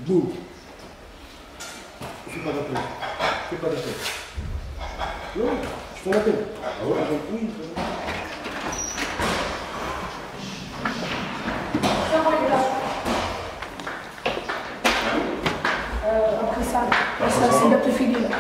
Boum. Fais pas d'appel. Fais pas d'appel. Non, je fais l'appel. Ah ouais, oui. Après ça, c'est bientôt fini là.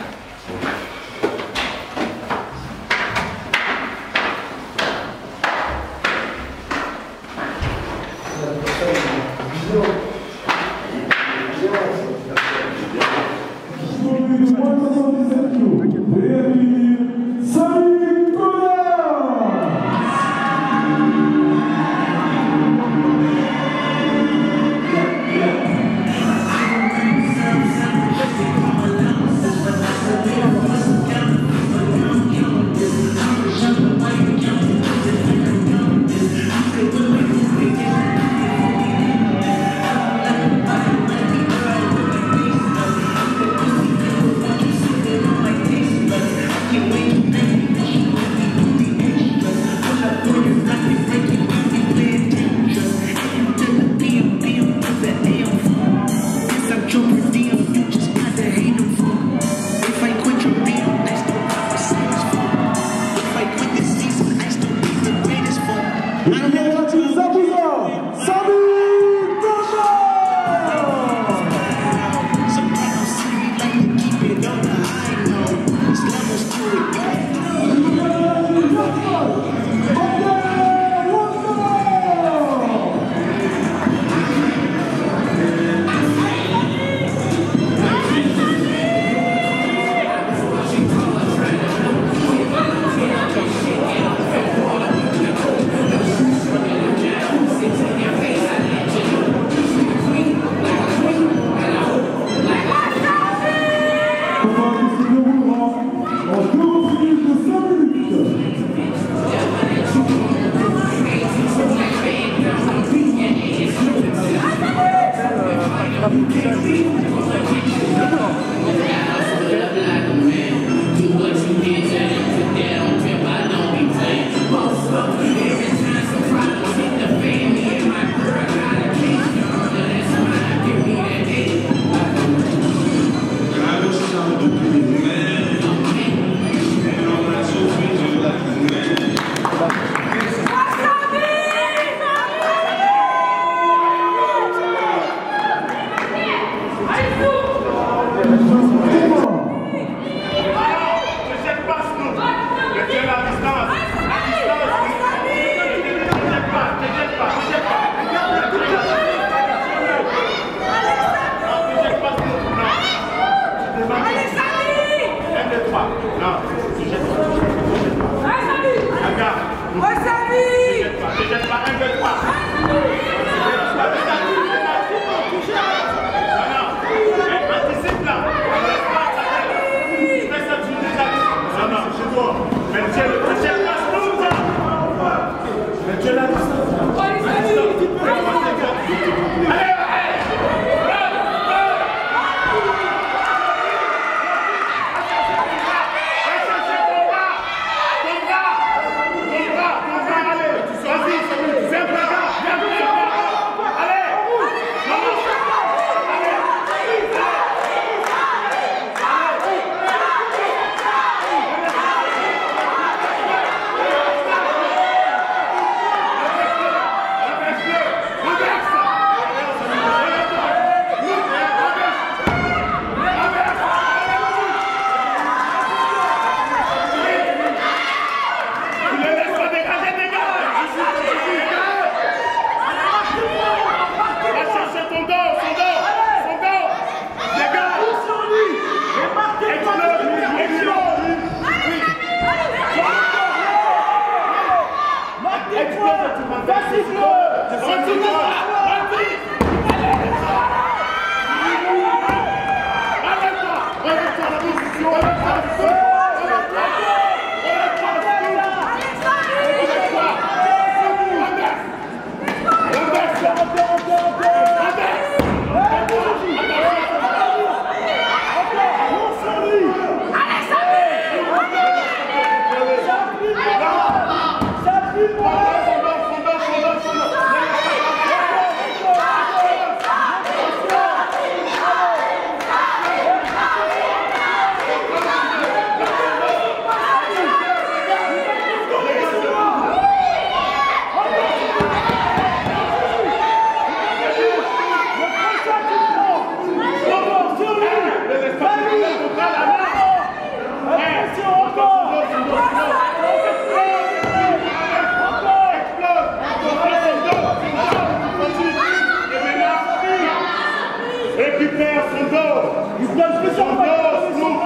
Récupère son dos. Il donne plus son dos, Snoop.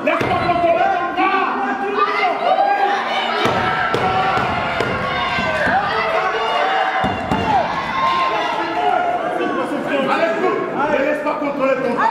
Laisse-moi contrôler ton bras. Allez, Snoop. Ne laisse pas contrôler ton bras.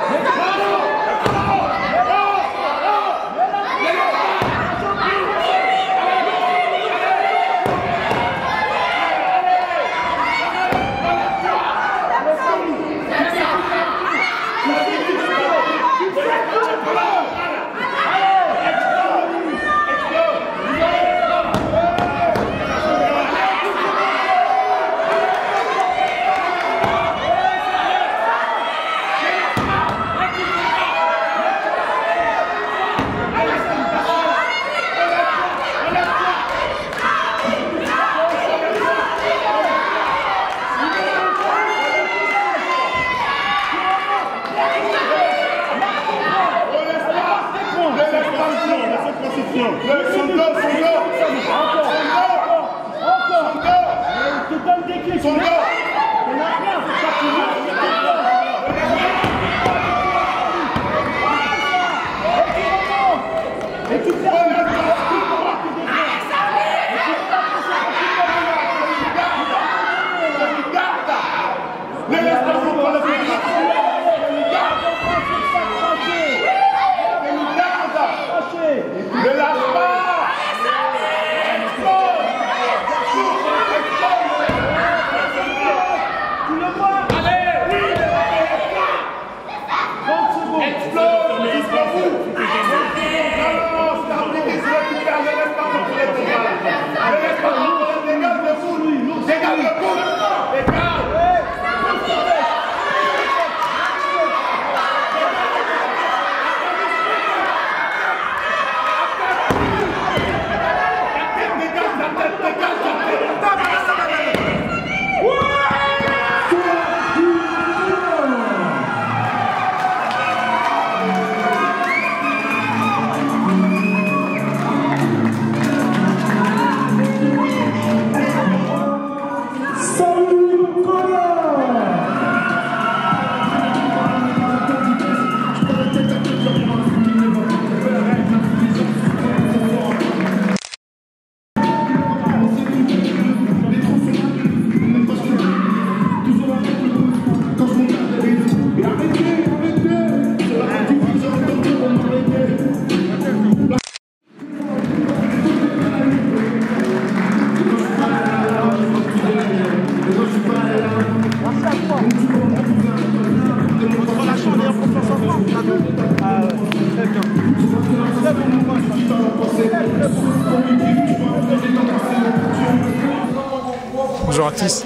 Bonjour à tous.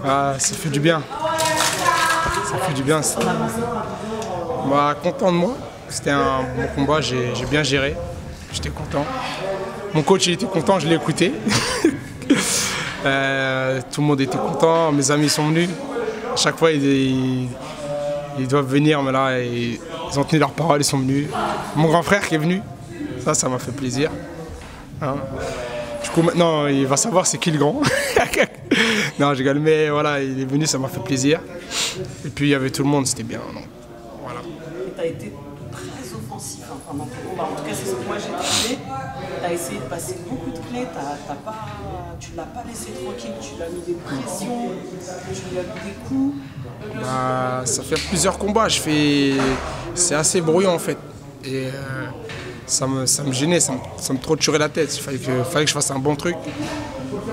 Ah, ça fait du bien. Ça fait du bien. Bah, content de moi. C'était un bon combat, j'ai bien géré. J'étais content. Mon coach il était content, je l'ai écouté. Tout le monde était content, mes amis sont venus. À chaque fois ils doivent venir, mais là ils ont tenu leur parole, ils sont venus. Mon grand frère qui est venu, ça m'a fait plaisir. Hein. Du coup maintenant il va savoir c'est qui le grand. Non je rigole, mais voilà, il est venu, ça m'a fait plaisir. Et puis il y avait tout le monde, c'était bien. Donc, voilà. Tu as été très offensif pendant ton combat, en tout cas c'est ce que moi j'ai trouvé. Tu as essayé de passer beaucoup de clés, tu ne l'as pas laissé tranquille, tu lui as mis des pressions, tu lui as mis des coups. Bah, ça fait plusieurs combats, c'est assez bruyant en fait. Et ça me gênait, ça me torturait la tête. Il fallait que je fasse un bon truc.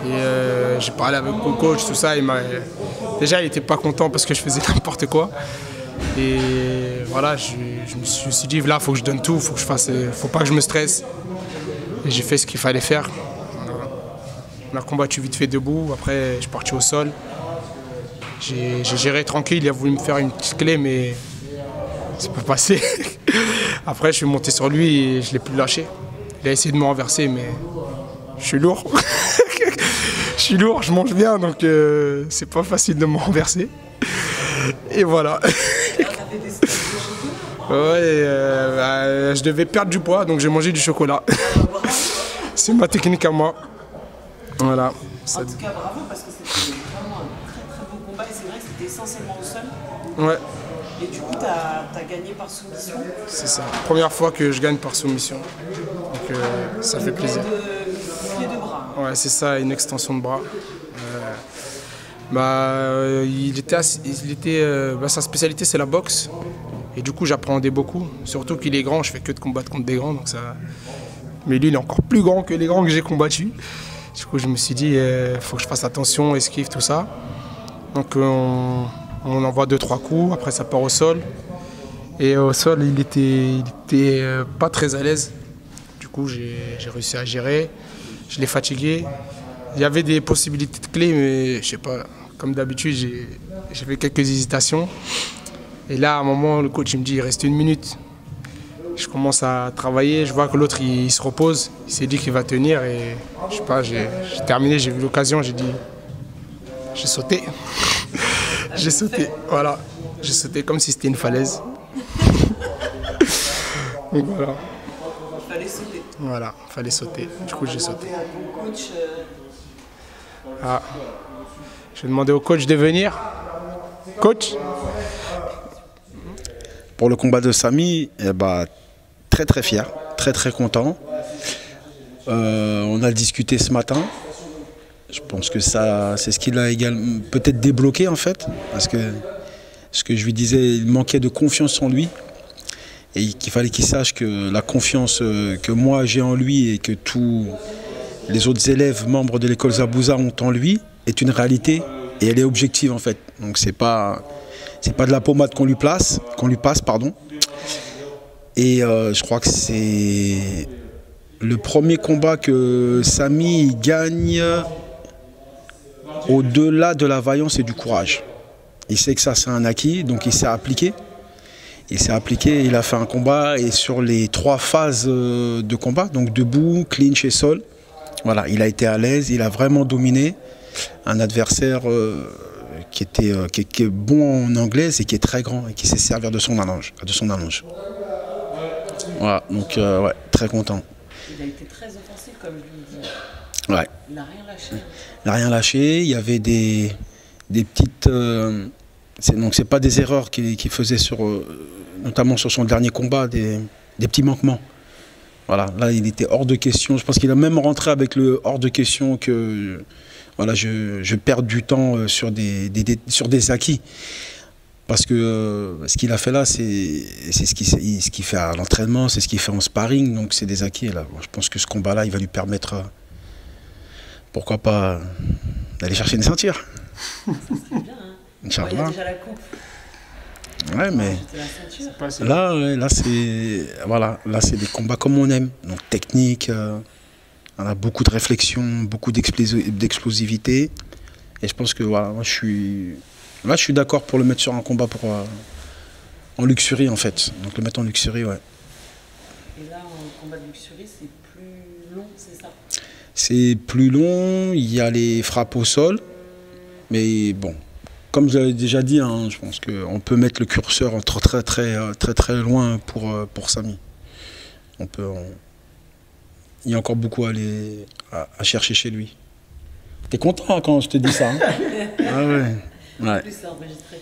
Et j'ai parlé avec mon coach, tout ça. Déjà, il n'était pas content parce que je faisais n'importe quoi. Et voilà, je me suis dit, là, il faut que je donne tout, faut pas que je me stresse. Et j'ai fait ce qu'il fallait faire. Voilà. On a combattu vite fait debout, après je suis parti au sol. J'ai géré tranquille, il a voulu me faire une petite clé, mais c'est pas passé. Après je suis monté sur lui et je l'ai plus lâché. Il a essayé de me renverser, mais je suis lourd. Je suis lourd, je mange bien, donc c'est pas facile de me renverser. Et voilà. Ouais, je devais perdre du poids, donc j'ai mangé du chocolat. C'est ma technique à moi. Voilà. En tout cas, bravo, parce que c'était vraiment un très très beau combat. Et c'est vrai que c'était essentiellement au sol. Ouais. Et du coup, tu as gagné par soumission. C'est ça. Première fois que je gagne par soumission. Donc ça fait plaisir. Pied de bras. Ouais, c'est ça, une extension de bras. Sa spécialité, c'est la boxe. Et du coup, j'appréhendais beaucoup. Surtout qu'il est grand, je fais que de combattre contre des grands. Donc ça... Mais lui, il est encore plus grand que les grands que j'ai combattus. Du coup, je me suis dit, faut que je fasse attention, esquive, tout ça. Donc on envoie 2-3 coups, après ça part au sol. Et au sol, il était pas très à l'aise. Du coup, j'ai réussi à gérer. Je l'ai fatigué. Il y avait des possibilités de clés, mais je sais pas, comme d'habitude, j'ai fait quelques hésitations. Et là, à un moment, le coach il me dit, il reste 1 minute. Je commence à travailler, je vois que l'autre il se repose. Il s'est dit qu'il va tenir et je sais pas, j'ai terminé, j'ai vu l'occasion, j'ai dit, j'ai sauté. J'ai sauté, voilà. J'ai sauté comme si c'était une falaise. Donc voilà. Il fallait sauter. Voilà, il fallait sauter. Du coup, j'ai sauté. À ton coach, Ah. Je vais demander au coach de venir. Coach? Pour le combat de Samy, eh ben, très très fier, très très content. On a discuté ce matin. Je pense que ça, c'est ce qui l'a également peut-être débloqué en fait, parce que ce que je lui disais, il manquait de confiance en lui et qu'il fallait qu'il sache que la confiance que moi j'ai en lui et que tous les autres élèves membres de l'école Zabouza ont en lui est une réalité et elle est objective en fait. Donc c'est pas de la pommade qu'on lui passe, pardon. Et je crois que c'est le premier combat que Samy gagne au-delà de la vaillance et du courage. Il sait que ça c'est un acquis, donc il s'est appliqué. Il a fait un combat et sur les 3 phases de combat, donc debout, clinch et sol, voilà, il a été à l'aise, il a vraiment dominé un adversaire qui est bon en anglaise et qui est très grand et qui sait servir de son allonge. Voilà, donc ouais, très content. il a été très offensif, comme je lui dis. Ouais. Il n'a rien lâché. Il n'a rien lâché, il y avait des petites... donc c'est pas des erreurs qu'il faisait notamment sur son dernier combat, des petits manquements. Voilà, là il était hors de question. Je pense qu'il a même rentré avec le hors de question que voilà, je perds du temps sur des acquis. Parce que ce qu'il a fait là, c'est ce qu'il fait à l'entraînement, c'est ce qu'il fait en sparring, donc c'est des acquis. Là. Je pense que ce combat-là, il va lui permettre, pourquoi pas, d'aller chercher une ceinture. Ça serait bien, hein. Inch'Allah. Il y a déjà la coupe. Ouais, mais là c'est voilà, là c'est des combats comme on aime, donc technique, on a beaucoup de réflexion, beaucoup d'explosivité, et je pense que voilà, moi, je suis d'accord pour le mettre sur un combat en luxury en fait, donc le mettre en luxury, ouais. Et là, en combat de luxury, c'est plus long, c'est ça? C'est plus long, il y a les frappes au sol, mais bon. Comme je l'avais déjà dit, hein, je pense qu'on peut mettre le curseur entre très loin pour Samy. Il y a encore beaucoup à chercher chez lui. T'es content hein, quand je te dis ça hein? Ah ouais. En plus, c'est enregistré.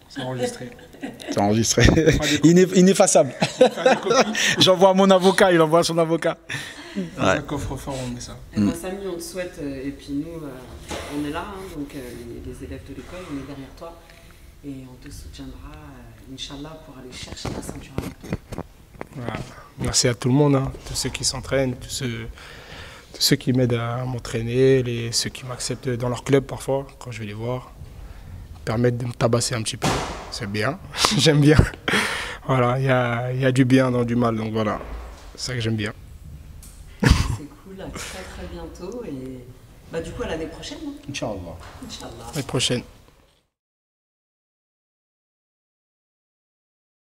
C'est enregistré. C'est enregistré. Ineffaçable. J'envoie à mon avocat, il envoie à son avocat. Dans un coffre-fort, on met ça. Et ben, Samy, on te souhaite, et puis nous, on est là, hein, donc les élèves de l'école, on est derrière toi, et on te soutiendra, Inch'Allah, pour aller chercher la ceinture avec toi. Voilà. Merci à tout le monde, hein, tous ceux qui s'entraînent, tous ceux qui m'aident à m'entraîner, ceux qui m'acceptent dans leur club parfois, quand je vais les voir, permettent de me tabasser un petit peu, c'est bien, j'aime bien. Voilà, il y a du bien dans du mal, donc voilà, c'est ça que j'aime bien. C'est cool, à très très bientôt et bah, du coup à l'année prochaine. Hein. Inch'Allah. Inch'Allah. L'année prochaine.